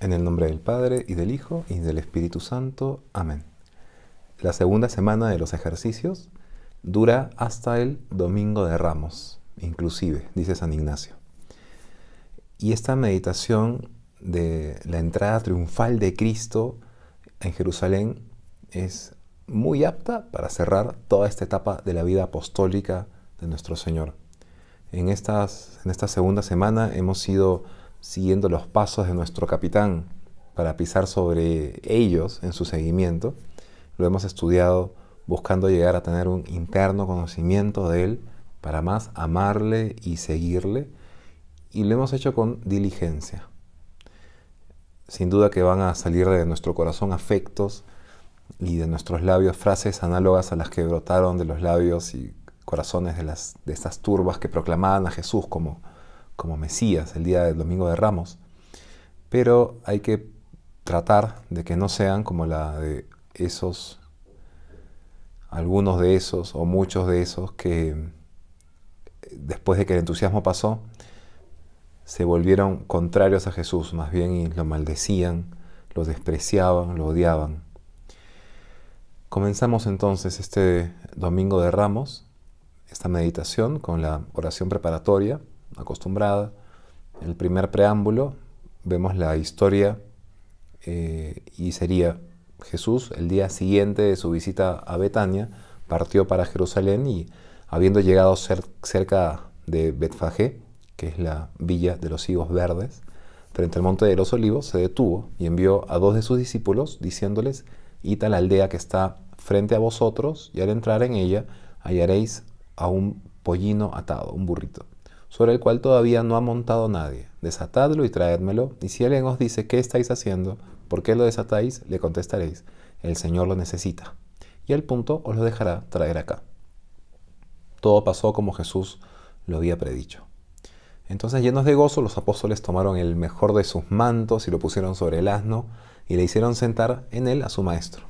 En el nombre del Padre, y del Hijo, y del Espíritu Santo. Amén. La segunda semana de los ejercicios dura hasta el Domingo de Ramos, inclusive, dice San Ignacio. Y esta meditación de la entrada triunfal de Cristo en Jerusalén es muy apta para cerrar toda esta etapa de la vida apostólica de nuestro Señor. En esta segunda semana hemos ido siguiendo los pasos de nuestro capitán para pisar sobre ellos en su seguimiento. Lo hemos estudiado buscando llegar a tener un interno conocimiento de Él para más amarle y seguirle, y lo hemos hecho con diligencia. Sin duda que van a salir de nuestro corazón afectos y de nuestros labios frases análogas a las que brotaron de los labios y corazones de estas turbas que proclamaban a Jesús como Mesías el día del Domingo de Ramos. Pero hay que tratar de que no sean como la de algunos de esos o muchos de esos que después de que el entusiasmo pasó se volvieron contrarios a Jesús más bien y lo maldecían, lo despreciaban, lo odiaban. Comenzamos entonces este Domingo de Ramos, esta meditación con la oración preparatoria acostumbrada. En el primer preámbulo vemos la historia y sería Jesús el día siguiente de su visita a Betania partió para Jerusalén y habiendo llegado cerca de Betfagé, que es la villa de los higos verdes, frente al monte de los olivos, se detuvo y envió a 2 de sus discípulos diciéndoles: id a la aldea que está frente a vosotros y al entrar en ella hallaréis a un pollino atado, un burrito, sobre el cual todavía no ha montado nadie. Desatadlo y traédmelo, y si alguien os dice: ¿qué estáis haciendo? ¿Por qué lo desatáis? Le contestaréis: el Señor lo necesita, y al punto os lo dejará traer acá. Todo pasó como Jesús lo había predicho. Entonces, llenos de gozo, los apóstoles tomaron el mejor de sus mantos y lo pusieron sobre el asno y le hicieron sentar en él a su maestro.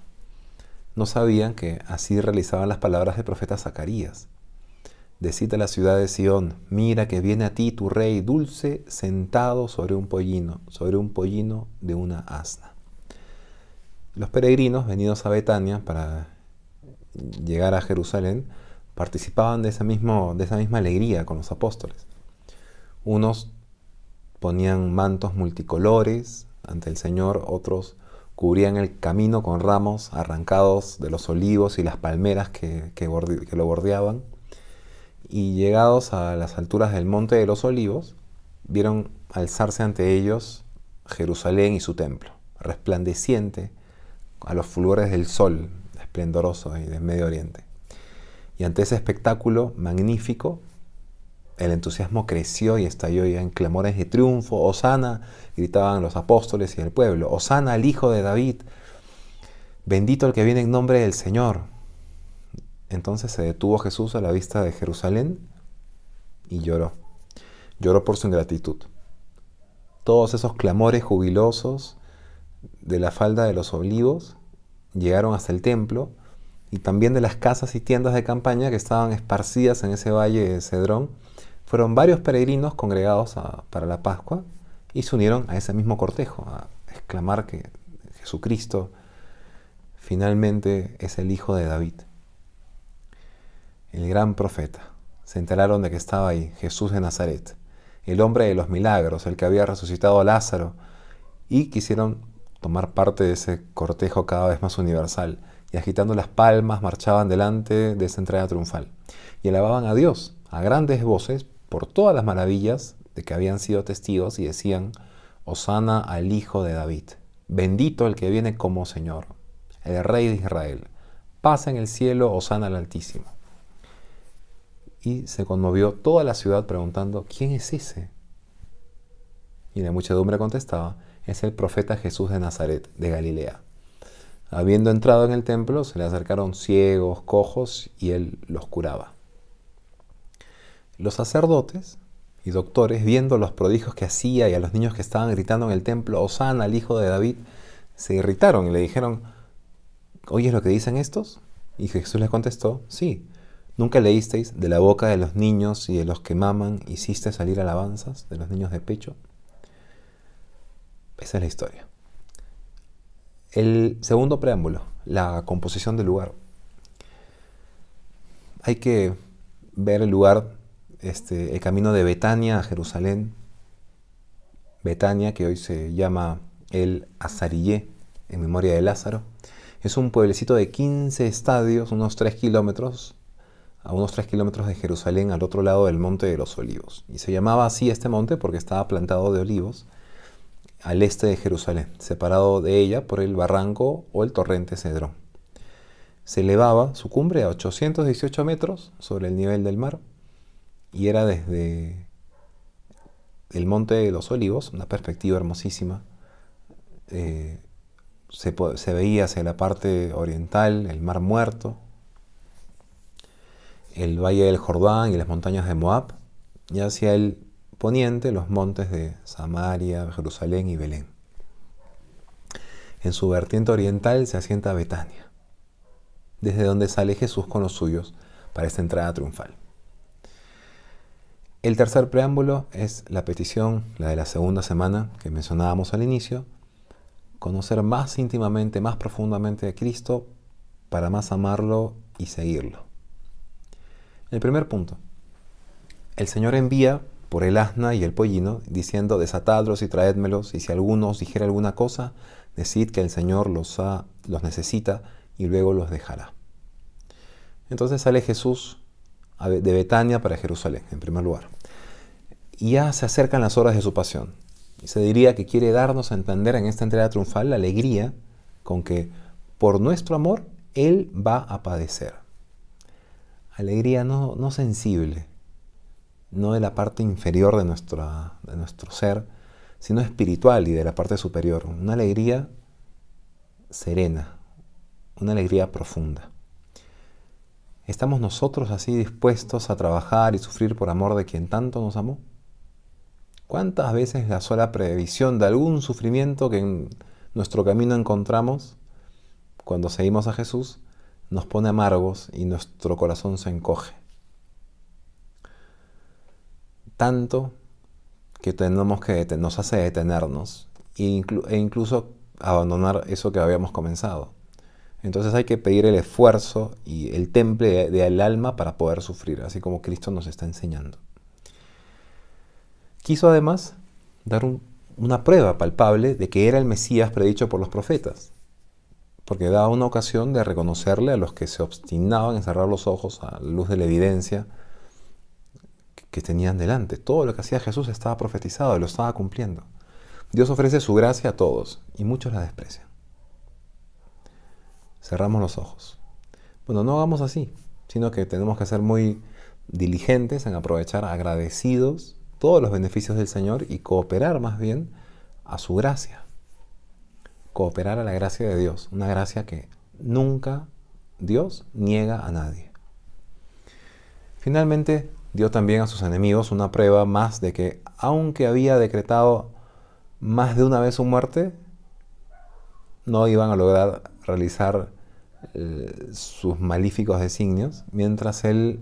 No sabían que así realizaban las palabras del profeta Zacarías: decid a la ciudad de Sión: mira que viene a ti tu rey dulce, sentado sobre un pollino de una asna. Los peregrinos venidos a Betania para llegar a Jerusalén participaban de esa misma alegría con los apóstoles. Unos ponían mantos multicolores ante el Señor, otros cubrían el camino con ramos arrancados de los olivos y las palmeras que lo bordeaban. Y llegados a las alturas del monte de los olivos, vieron alzarse ante ellos Jerusalén y su templo, resplandeciente a los fulgores del sol esplendoroso y del Medio Oriente. Y ante ese espectáculo magnífico, el entusiasmo creció y estalló ya en clamores de triunfo. «Hosana», gritaban los apóstoles y el pueblo. «Hosana al Hijo de David. Bendito el que viene en nombre del Señor». Entonces se detuvo Jesús a la vista de Jerusalén y lloró. Lloró por su ingratitud. Todos esos clamores jubilosos de la falda de los olivos llegaron hasta el templo y también de las casas y tiendas de campaña que estaban esparcidas en ese valle de Cedrón. Fueron varios peregrinos congregados para la Pascua y se unieron a ese mismo cortejo, a exclamar que Jesucristo finalmente es el Hijo de David, el gran profeta. Se enteraron de que estaba ahí Jesús de Nazaret, el hombre de los milagros, el que había resucitado a Lázaro, y quisieron tomar parte de ese cortejo cada vez más universal, y agitando las palmas marchaban delante de esa entrada triunfal, y alababan a Dios a grandes voces por todas las maravillas de que habían sido testigos, y decían: «Hosana al Hijo de David, bendito el que viene como Señor, el Rey de Israel, paz en el cielo, hosana al Altísimo». Y se conmovió toda la ciudad preguntando: «¿Quién es ese?». Y la muchedumbre contestaba: «Es el profeta Jesús de Nazaret, de Galilea». Habiendo entrado en el templo, se le acercaron ciegos, cojos, y él los curaba. Los sacerdotes y doctores, viendo los prodigios que hacía y a los niños que estaban gritando en el templo: «Hosana al Hijo de David», se irritaron y le dijeron: «¿Oyes lo que dicen estos?». Y Jesús les contestó: «Sí. ¿Nunca leísteis: de la boca de los niños y de los que maman hiciste salir alabanzas de los niños de pecho?». Esa es la historia. El segundo preámbulo, la composición del lugar. Hay que ver el lugar, el camino de Betania a Jerusalén. Betania, que hoy se llama el Azarillé, en memoria de Lázaro. Es un pueblecito de 15 estadios, unos 3 kilómetros, a unos 3 kilómetros de Jerusalén, al otro lado del Monte de los Olivos. Y se llamaba así este monte porque estaba plantado de olivos al este de Jerusalén, separado de ella por el barranco o el torrente Cedrón. Se elevaba su cumbre a 818 metros sobre el nivel del mar y era desde el Monte de los Olivos, una perspectiva hermosísima. Se veía hacia la parte oriental el Mar Muerto, el Valle del Jordán y las montañas de Moab, y hacia el poniente los montes de Samaria, Jerusalén y Belén. En su vertiente oriental se asienta Betania, desde donde sale Jesús con los suyos para esta entrada triunfal. El tercer preámbulo es la petición, la de la segunda semana que mencionábamos al inicio: conocer más íntimamente, más profundamente a Cristo para más amarlo y seguirlo. El primer punto: el Señor envía por el asna y el pollino, diciendo: desatadlos y traédmelos, y si alguno os dijera alguna cosa, decid que el Señor los necesita y luego los dejará. Entonces sale Jesús de Betania para Jerusalén, en primer lugar. Y ya se acercan las horas de su pasión. Y se diría que quiere darnos a entender en esta entrega triunfal la alegría con que por nuestro amor Él va a padecer. Alegría no sensible, no de la parte inferior de nuestro ser, sino espiritual y de la parte superior. Una alegría serena, una alegría profunda. ¿Estamos nosotros así dispuestos a trabajar y sufrir por amor de quien tanto nos amó? ¿Cuántas veces la sola previsión de algún sufrimiento que en nuestro camino encontramos, cuando seguimos a Jesús, nos pone amargos y nuestro corazón se encoge? Tanto que nos hace detenernos e incluso abandonar eso que habíamos comenzado. Entonces hay que pedir el esfuerzo y el temple del alma para poder sufrir, así como Cristo nos está enseñando. Quiso además dar una prueba palpable de que era el Mesías predicho por los profetas, porque daba una ocasión de reconocerle a los que se obstinaban en cerrar los ojos a la luz de la evidencia que tenían delante. Todo lo que hacía Jesús estaba profetizado y lo estaba cumpliendo. Dios ofrece su gracia a todos y muchos la desprecian. Cerramos los ojos. Bueno, no hagamos así, sino que tenemos que ser muy diligentes en aprovechar, agradecidos, todos los beneficios del Señor y cooperar más bien a su gracia. Cooperar a la gracia de Dios, una gracia que nunca Dios niega a nadie. Finalmente, dio también a sus enemigos una prueba más de que, aunque había decretado más de una vez su muerte, no iban a lograr realizar sus malíficos designios mientras Él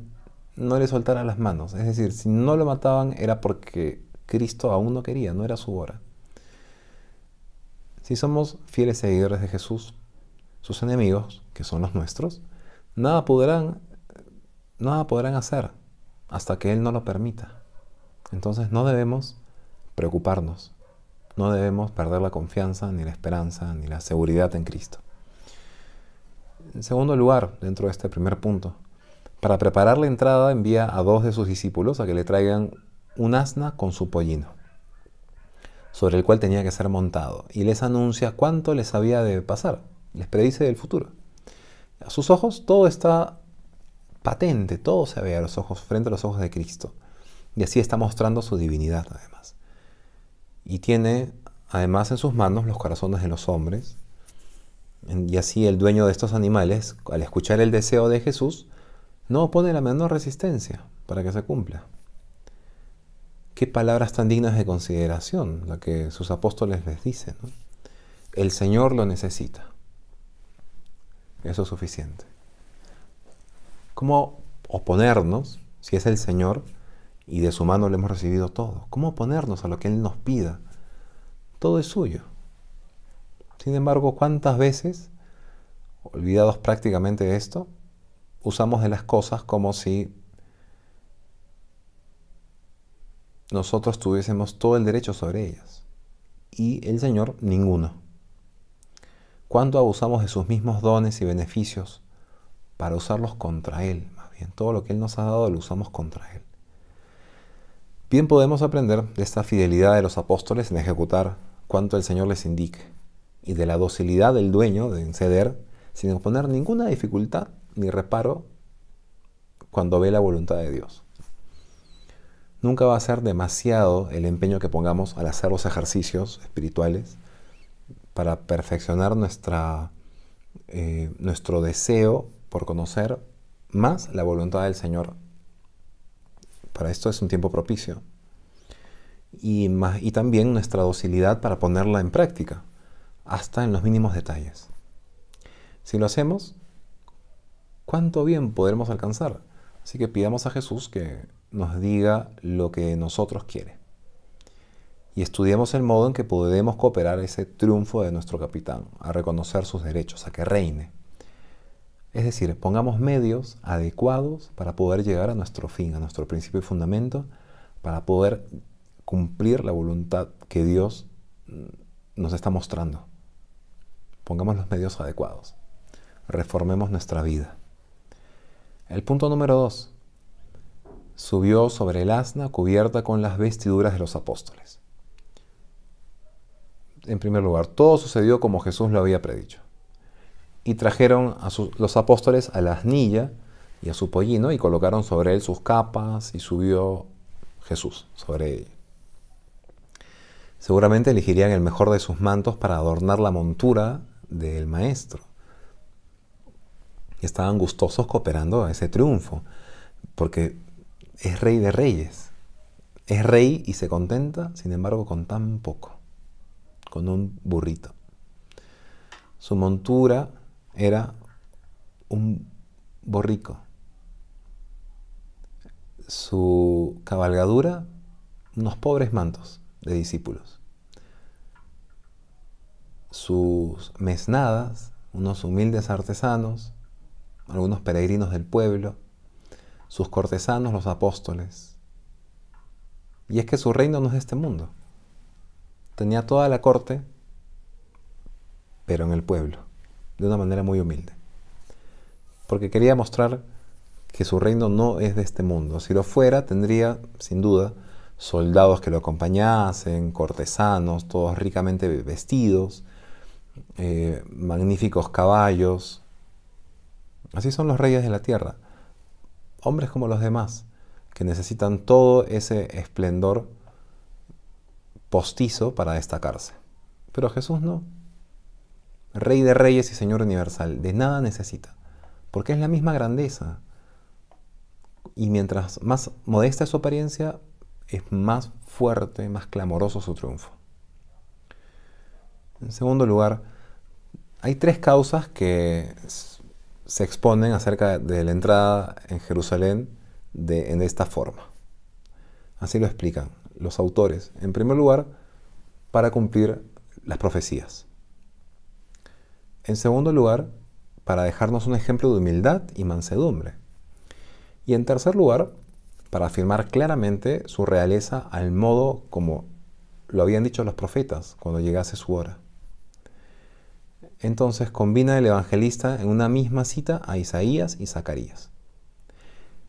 no le soltara las manos. Es decir, si no lo mataban era porque Cristo aún no quería, no era su hora. Si somos fieles seguidores de Jesús, sus enemigos, que son los nuestros, nada podrán hacer hasta que Él no lo permita. Entonces no debemos preocuparnos, no debemos perder la confianza, ni la esperanza, ni la seguridad en Cristo. En segundo lugar, dentro de este primer punto, para preparar la entrada envía a 2 de sus discípulos a que le traigan un asna con su pollino, sobre el cual tenía que ser montado, y les anuncia cuánto les había de pasar, les predice el futuro. A sus ojos todo está patente, todo se ve a los ojos, frente a los ojos de Cristo, y así está mostrando su divinidad además. Y tiene además en sus manos los corazones de los hombres, y así el dueño de estos animales, al escuchar el deseo de Jesús, no opone la menor resistencia para que se cumpla. Qué palabras tan dignas de consideración, la que sus apóstoles les dicen, ¿no? El Señor lo necesita. Eso es suficiente. ¿Cómo oponernos, si es el Señor y de su mano le hemos recibido todo? ¿Cómo oponernos a lo que Él nos pida? Todo es suyo. Sin embargo, ¿cuántas veces, olvidados prácticamente de esto, usamos de las cosas como si nosotros tuviésemos todo el derecho sobre ellas y el Señor ninguno? ¿Cuánto abusamos de sus mismos dones y beneficios para usarlos contra Él? Más bien, todo lo que Él nos ha dado lo usamos contra Él. Bien podemos aprender de esta fidelidad de los apóstoles en ejecutar cuanto el Señor les indique y de la docilidad del dueño de ceder sin imponer ninguna dificultad ni reparo cuando ve la voluntad de Dios. Nunca va a ser demasiado el empeño que pongamos al hacer los ejercicios espirituales para perfeccionar nuestro deseo por conocer más la voluntad del Señor. Para esto es un tiempo propicio. Y también nuestra docilidad para ponerla en práctica, hasta en los mínimos detalles. Si lo hacemos, ¿cuánto bien podremos alcanzar? Así que pidamos a Jesús que nos diga lo que nosotros quiere. Y estudiemos el modo en que podemos cooperar a ese triunfo de nuestro capitán, a reconocer sus derechos, a que reine. Es decir, pongamos medios adecuados para poder llegar a nuestro fin, a nuestro principio y fundamento, para poder cumplir la voluntad que Dios nos está mostrando. Pongamos los medios adecuados. Reformemos nuestra vida. El punto número 2. Subió sobre el asna cubierta con las vestiduras de los apóstoles. En primer lugar, todo sucedió como Jesús lo había predicho. Y trajeron a los apóstoles a la asnilla y a su pollino y colocaron sobre él sus capas y subió Jesús sobre ella. Seguramente elegirían el mejor de sus mantos para adornar la montura del maestro. Y estaban gustosos cooperando a ese triunfo, porque es rey de reyes. Es rey y se contenta, sin embargo, con tan poco, con un burrito. Su montura era un borrico. Su cabalgadura, unos pobres mantos de discípulos. Sus mesnadas, unos humildes artesanos, algunos peregrinos del pueblo, sus cortesanos, los apóstoles. Y es que su reino no es de este mundo. Tenía toda la corte, pero en el pueblo, de una manera muy humilde. Porque quería mostrar que su reino no es de este mundo. Si lo fuera, tendría, sin duda, soldados que lo acompañasen, cortesanos, todos ricamente vestidos, magníficos caballos. Así son los reyes de la tierra, hombres como los demás, que necesitan todo ese esplendor postizo para destacarse. Pero Jesús no. Rey de reyes y Señor universal, de nada necesita, porque es la misma grandeza. Y mientras más modesta es su apariencia, es más fuerte, más clamoroso su triunfo. En segundo lugar, hay 3 causas que se exponen acerca de la entrada en Jerusalén en esta forma. Así lo explican los autores. En primer lugar, para cumplir las profecías. En segundo lugar, para dejarnos un ejemplo de humildad y mansedumbre. Y en tercer lugar, para afirmar claramente su realeza al modo como lo habían dicho los profetas cuando llegase su hora. Entonces combina el evangelista en una misma cita a Isaías y Zacarías.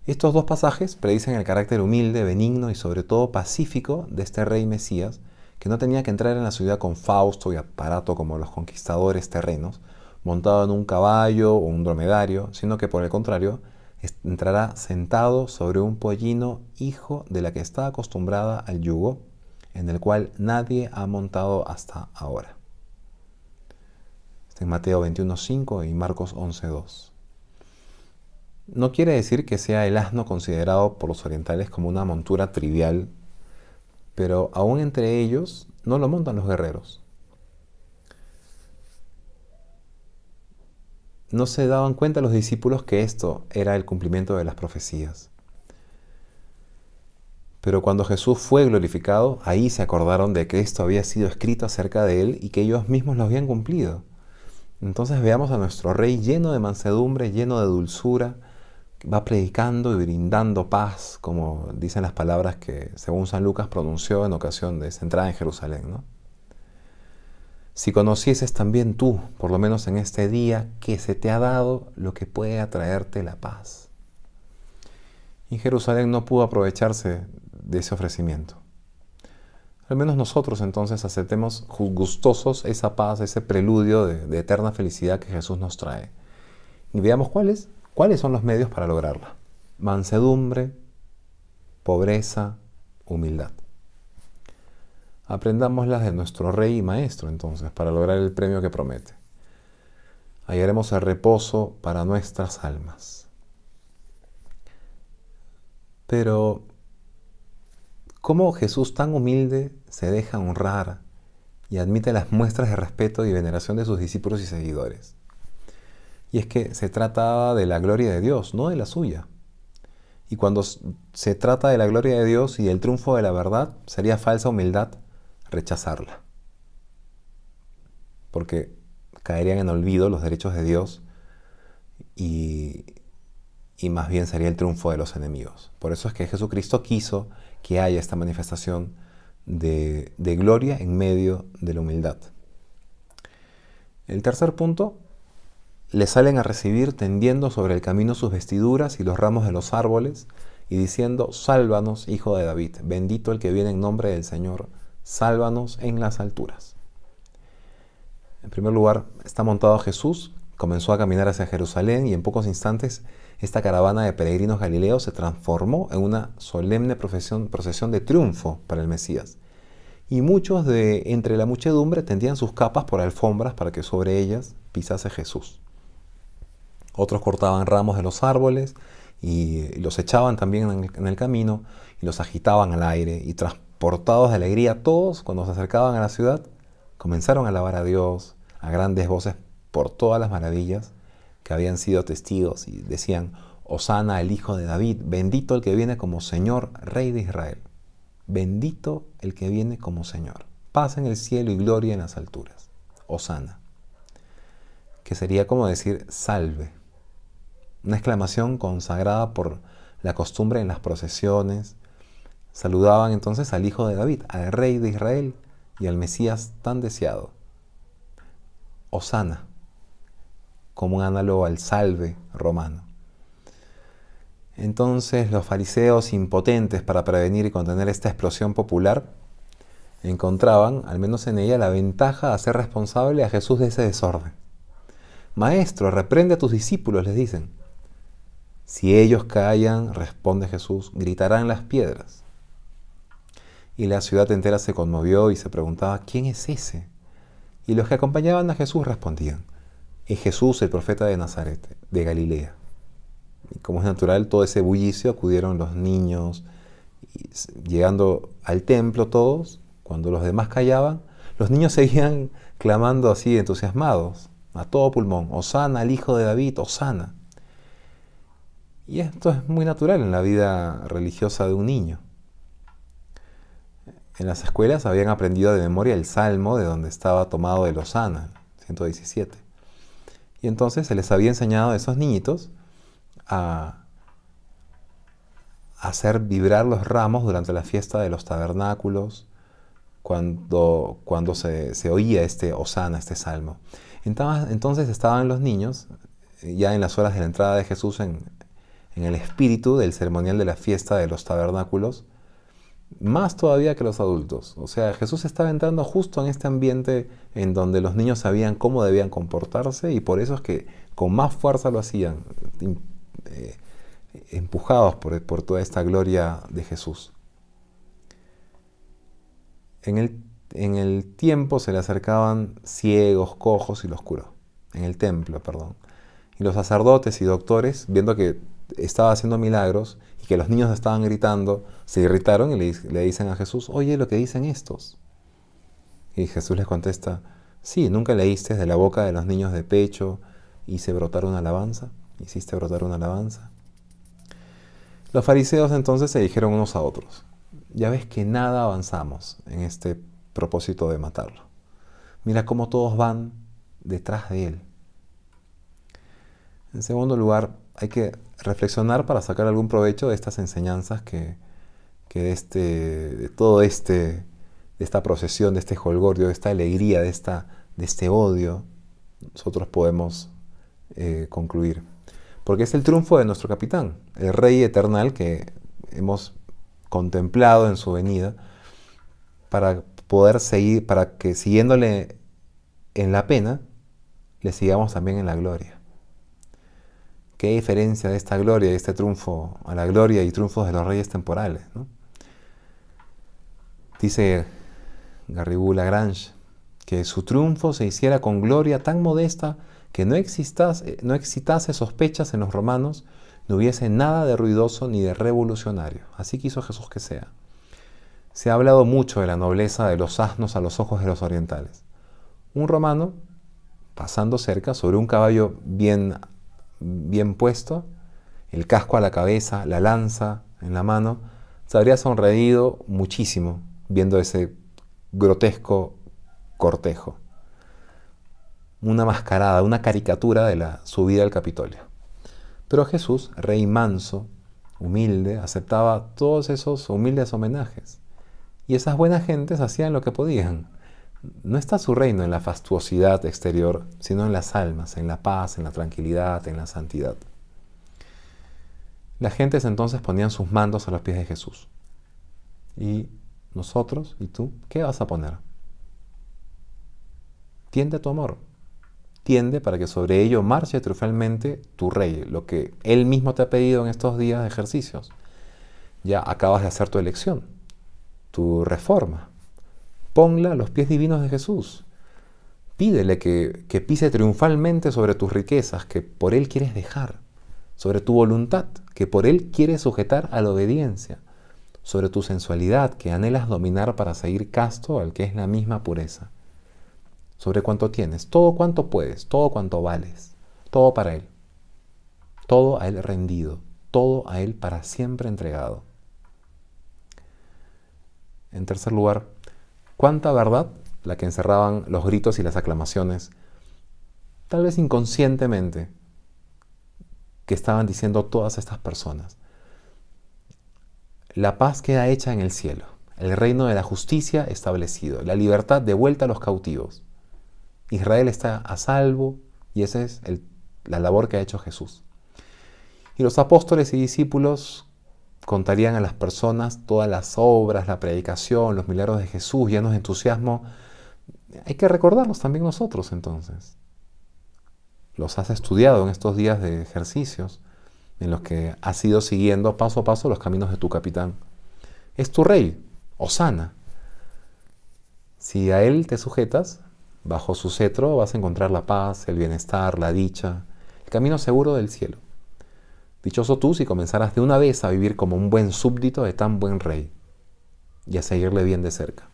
Estos 2 pasajes predicen el carácter humilde, benigno y sobre todo pacífico de este rey Mesías, que no tenía que entrar en la ciudad con fausto y aparato como los conquistadores terrenos, montado en un caballo o un dromedario, sino que por el contrario, entrará sentado sobre un pollino, hijo de la que está acostumbrada al yugo, en el cual nadie ha montado hasta ahora. Está en Mateo 21:5 y Marcos 11:2. No quiere decir que sea el asno considerado por los orientales como una montura trivial, pero aún entre ellos no lo montan los guerreros. No se daban cuenta los discípulos que esto era el cumplimiento de las profecías. Pero cuando Jesús fue glorificado, ahí se acordaron de que esto había sido escrito acerca de él y que ellos mismos lo habían cumplido. Entonces veamos a nuestro Rey lleno de mansedumbre, lleno de dulzura, va predicando y brindando paz, como dicen las palabras que, según San Lucas, pronunció en ocasión de esa entrada en Jerusalén, ¿no? Si conocieses también tú, por lo menos en este día, que se te ha dado lo que puede atraerte la paz. Y Jerusalén no pudo aprovecharse de ese ofrecimiento. Al menos nosotros entonces aceptemos gustosos esa paz, ese preludio de eterna felicidad que Jesús nos trae. Y veamos cuáles son los medios para lograrla. Mansedumbre, pobreza, humildad. Aprendámoslas de nuestro Rey y Maestro entonces para lograr el premio que promete. Hallaremos el reposo para nuestras almas. Pero ¿cómo Jesús tan humilde se deja honrar y admite las muestras de respeto y veneración de sus discípulos y seguidores? Y es que se trataba de la gloria de Dios, no de la suya. Y cuando se trata de la gloria de Dios y del triunfo de la verdad, sería falsa humildad rechazarla. Porque caerían en olvido los derechos de Dios y más bien sería el triunfo de los enemigos. Por eso es que Jesucristo quiso que haya esta manifestación de gloria en medio de la humildad. El tercer punto, le salen a recibir tendiendo sobre el camino sus vestiduras y los ramos de los árboles y diciendo: sálvanos, Hijo de David, bendito el que viene en nombre del Señor, sálvanos en las alturas. En primer lugar, está montado Jesús, comenzó a caminar hacia Jerusalén y en pocos instantes esta caravana de peregrinos galileos se transformó en una solemne procesión de triunfo para el Mesías. Y muchos de entre la muchedumbre tendían sus capas por alfombras para que sobre ellas pisase Jesús. Otros cortaban ramos de los árboles y los echaban también en el camino y los agitaban al aire. Y transportados de alegría todos, cuando se acercaban a la ciudad, comenzaron a alabar a Dios a grandes voces por todas las maravillas que habían sido testigos y decían: Hosana al Hijo de David, bendito el que viene como Señor, Rey de Israel. Bendito el que viene como Señor. Paz en el cielo y gloria en las alturas. Hosana. Que sería como decir salve. Una exclamación consagrada por la costumbre en las procesiones. Saludaban entonces al Hijo de David, al Rey de Israel y al Mesías tan deseado. Hosana, como un análogo al salve romano. Entonces los fariseos, impotentes para prevenir y contener esta explosión popular, encontraban, al menos en ella, la ventaja de hacer responsable a Jesús de ese desorden. Maestro, reprende a tus discípulos, les dicen. Si ellos callan, responde Jesús, gritarán las piedras. Y la ciudad entera se conmovió y se preguntaba: ¿quién es ese? Y los que acompañaban a Jesús respondían: es Jesús, el profeta de Nazaret, de Galilea. Y como es natural, todo ese bullicio, acudieron los niños, y llegando al templo todos. Cuando los demás callaban, los niños seguían clamando así, entusiasmados, a todo pulmón: Hosana al Hijo de David, Hosana. Y esto es muy natural en la vida religiosa de un niño. En las escuelas habían aprendido de memoria el salmo de donde estaba tomado el Hosana, 117. Y entonces se les había enseñado a esos niñitos a hacer vibrar los ramos durante la fiesta de los tabernáculos, cuando se oía este Hosana, este salmo. Entonces estaban los niños, ya en las horas de la entrada de Jesús en el espíritu del ceremonial de la fiesta de los tabernáculos, más todavía que los adultos. O sea, Jesús estaba entrando justo en este ambiente en donde los niños sabían cómo debían comportarse y por eso es que con más fuerza lo hacían, empujados por toda esta gloria de Jesús. En el tiempo se le acercaban ciegos, cojos y los curó. En el templo, perdón. Y los sacerdotes y doctores, viendo que estaba haciendo milagros y que los niños estaban gritando, se irritaron y le dicen a Jesús: oye, lo que dicen estos. Y Jesús les contesta: sí, ¿nunca leíste de la boca de los niños de pecho hice brotar una alabanza? ¿Hiciste brotar una alabanza? Los fariseos entonces se dijeron unos a otros: ya ves que nada avanzamos en este propósito de matarlo. Mira cómo todos van detrás de él. En segundo lugar, hay que reflexionar para sacar algún provecho de estas enseñanzas de esta procesión, de este jolgorio, de esta alegría, de este odio, nosotros podemos concluir. Porque es el triunfo de nuestro capitán, el Rey eternal que hemos contemplado en su venida, para poder seguir, para que siguiéndole en la pena, le sigamos también en la gloria. ¿Qué diferencia de esta gloria y este triunfo a la gloria y triunfos de los reyes temporales, ¿no? Dice Garrigou Lagrange que su triunfo se hiciera con gloria tan modesta que no excitase sospechas en los romanos, no hubiese nada de ruidoso ni de revolucionario. Así quiso Jesús que sea. Se ha hablado mucho de la nobleza de los asnos a los ojos de los orientales. Un romano, pasando cerca, sobre un caballo bien puesto, el casco a la cabeza, la lanza en la mano, se habría sonreído muchísimo viendo ese grotesco cortejo. Una mascarada, una caricatura de la subida al Capitolio. Pero Jesús, rey manso, humilde, aceptaba todos esos humildes homenajes. Y esas buenas gentes hacían lo que podían. No está su reino en la fastuosidad exterior, sino en las almas, en la paz, en la tranquilidad, en la santidad. Las gentes entonces ponían sus mandos a los pies de Jesús. Y nosotros, y tú, ¿qué vas a poner? Tiende tu amor. Tiende para que sobre ello marche triunfalmente tu Rey, lo que Él mismo te ha pedido en estos días de ejercicios. Ya acabas de hacer tu elección, tu reforma. Ponla a los pies divinos de Jesús. Pídele que pise triunfalmente sobre tus riquezas que por Él quieres dejar, sobre tu voluntad que por Él quieres sujetar a la obediencia, sobre tu sensualidad que anhelas dominar para seguir casto al que es la misma pureza, sobre cuánto tienes, todo cuanto puedes, todo cuanto vales, todo para Él, todo a Él rendido, todo a Él para siempre entregado. En tercer lugar, cuánta verdad la que encerraban los gritos y las aclamaciones, tal vez inconscientemente, que estaban diciendo todas estas personas. La paz queda hecha en el cielo, el reino de la justicia establecido, la libertad devuelta a los cautivos. Israel está a salvo y esa es la labor que ha hecho Jesús. Y los apóstoles y discípulos contarían a las personas todas las obras, la predicación, los milagros de Jesús, llenos de entusiasmo. Hay que recordarlos también nosotros entonces. Los has estudiado en estos días de ejercicios en los que has ido siguiendo paso a paso los caminos de tu capitán. Es tu Rey, hosana. Si a Él te sujetas, bajo su cetro vas a encontrar la paz, el bienestar, la dicha, el camino seguro del cielo. Dichoso tú si comenzaras de una vez a vivir como un buen súbdito de tan buen Rey y a seguirle bien de cerca.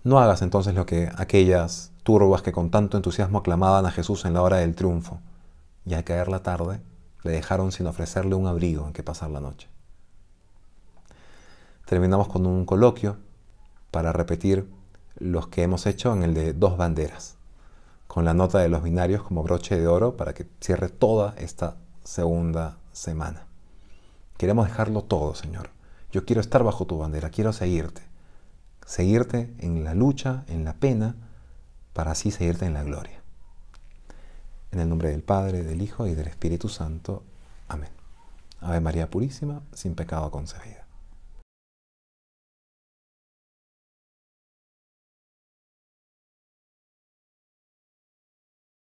No hagas entonces lo que aquellas turbas que con tanto entusiasmo aclamaban a Jesús en la hora del triunfo y al caer la tarde le dejaron sin ofrecerle un abrigo en que pasar la noche. Terminamos con un coloquio para repetir los que hemos hecho en el de 2 banderas, con la nota de los binarios como broche de oro para que cierre toda esta segunda semana. Queremos dejarlo todo, Señor. Yo quiero estar bajo tu bandera, quiero seguirte en la lucha, en la pena, para así seguirte en la gloria. En el nombre del Padre, del Hijo y del Espíritu Santo. Amén. Ave María Purísima, sin pecado concebida.